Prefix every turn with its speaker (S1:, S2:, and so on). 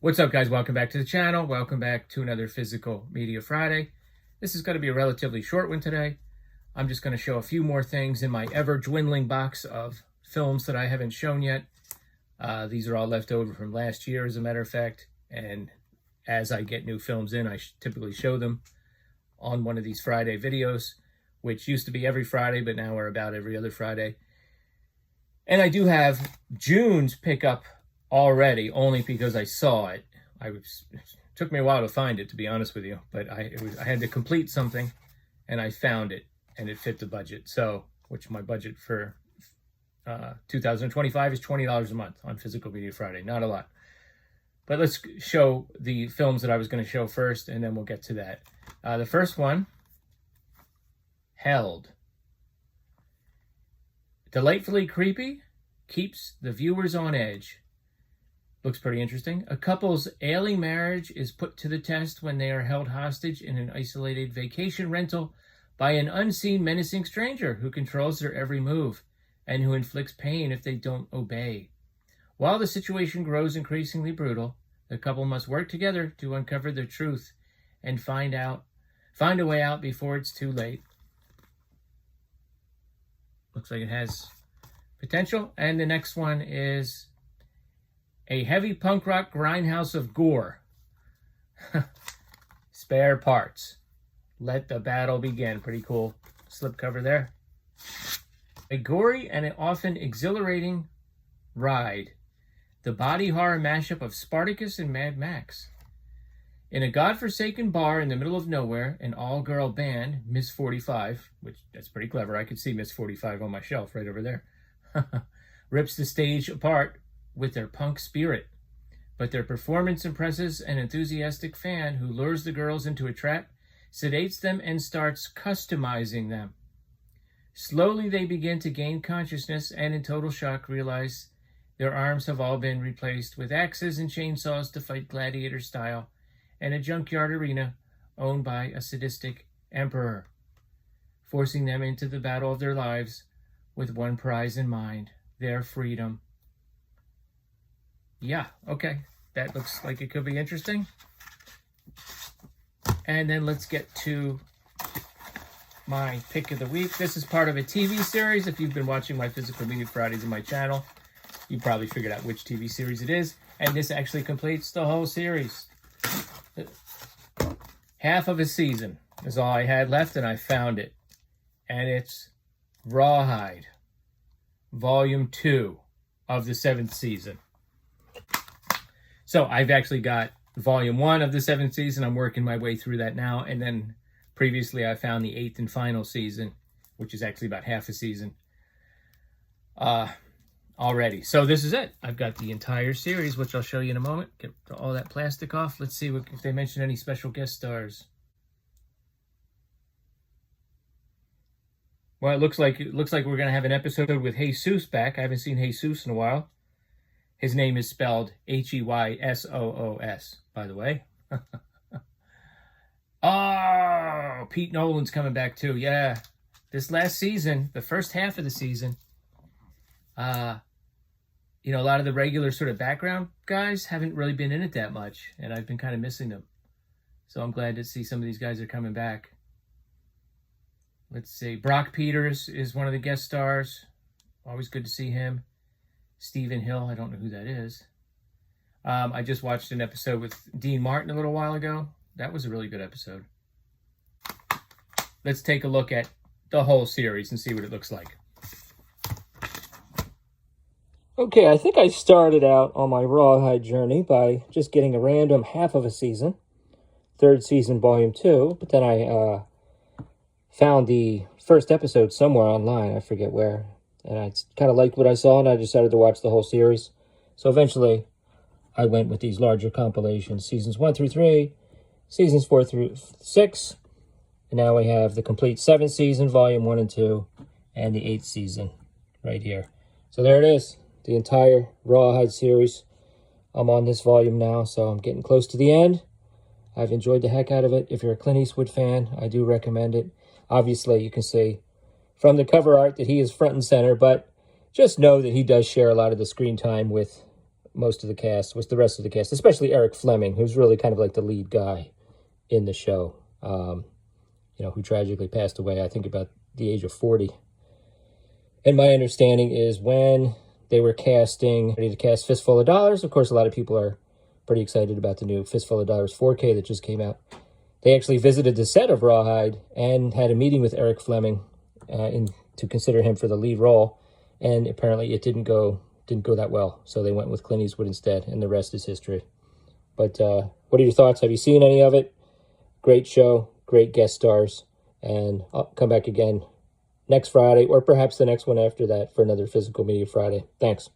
S1: What's up, guys? Welcome back to the channel. Welcome back to another Physical Media Friday. This is going to be a relatively short one today. I'm just going to show a few more things in my ever-dwindling box of films that I haven't shown yet. These are all left over from last year, as a matter of fact. And as I get new films in, I typically show them on one of these Friday videos, which used to be every Friday, but now we're about every other Friday. And I do have June's pickup already, only because I saw it. It took me a while to find it, to be honest with you, but I had to complete something, and I found it, and it fit the budget. So, which my budget for 2025 is $20 a month on Physical Media Friday. Not a lot. But let's show the films that I was going to show first, and then we'll get to that. The first one, Held. Delightfully creepy, keeps the viewers on edge. Looks pretty interesting. A couple's ailing marriage is put to the test when they are held hostage in an isolated vacation rental by an unseen menacing stranger who controls their every move and who inflicts pain if they don't obey. While the situation grows increasingly brutal, the couple must work together to uncover the truth and find a way out before it's too late. Looks like it has potential. And the next one is a heavy punk rock grindhouse of gore. Spare parts. Let the battle begin. Pretty cool slipcover there. A gory and an often exhilarating ride. The body horror mashup of Spartacus and Mad Max. In a godforsaken bar in the middle of nowhere, an all-girl band, Miss 45, which that's pretty clever. I could see Miss 45 on my shelf right over there, rips the stage apart with their punk spirit. But their performance impresses an enthusiastic fan who lures the girls into a trap, sedates them, and starts customizing them. Slowly they begin to gain consciousness and in total shock realize their arms have all been replaced with axes and chainsaws to fight gladiator style in a junkyard arena owned by a sadistic emperor, forcing them into the battle of their lives with one prize in mind, their freedom. Yeah, okay. That looks like it could be interesting. And then let's get to my pick of the week. This is part of a TV series. If you've been watching my Physical Media Fridays on my channel, you probably figured out which TV series it is. And this actually completes the whole series. Half of a season is all I had left, and I found it. And it's Rawhide, Volume 2 of the 7th season. So I've actually got Volume 1 of the 7th season. I'm working my way through that now. And then previously I found the 8th and final season, which is actually about half a season already. So this is it. I've got the entire series, which I'll show you in a moment. Get all that plastic off. Let's see if they mention any special guest stars. Well, it looks like we're going to have an episode with Jesus back. I haven't seen Jesus in a while. His name is spelled Heysoos, by the way. Oh, Pete Nolan's coming back too. Yeah. This last season, the first half of the season, a lot of the regular sort of background guys haven't really been in it that much, and I've been kind of missing them. So I'm glad to see some of these guys are coming back. Let's see. Brock Peters is one of the guest stars. Always good to see him. Stephen Hill, I don't know who that is. I just watched an episode with Dean Martin a little while ago. That was a really good episode. Let's take a look at the whole series and see what it looks like. Okay, I think I started out on my Rawhide journey by just getting a random half of a season. 3rd season, Volume 2. But then I found the first episode somewhere online. I forget where. And I kind of liked what I saw, and I decided to watch the whole series. So eventually, I went with these larger compilations. Seasons 1 through 3, Seasons 4 through 6. And now we have the complete 7th season, Volume 1 and 2, and the 8th season right here. So there it is, the entire Rawhide series. I'm on this volume now, so I'm getting close to the end. I've enjoyed the heck out of it. If you're a Clint Eastwood fan, I do recommend it. Obviously, you can see from the cover art that he is front and center, but just know that he does share a lot of the screen time with most of the cast, was the rest of the cast, especially Eric Fleming, who's really kind of like the lead guy in the show, who tragically passed away, I think, about the age of 40. And my understanding is when they were ready to cast Fistful of Dollars, of course, a lot of people are pretty excited about the new Fistful of Dollars 4K that just came out. They actually visited the set of Rawhide and had a meeting with Eric Fleming to consider him for the lead role. And apparently it didn't go that well. So they went with Clint Eastwood instead, and the rest is history. But what are your thoughts? Have you seen any of it? Great show, great guest stars. And I'll come back again next Friday, or perhaps the next one after that, for another Physical Media Friday. Thanks.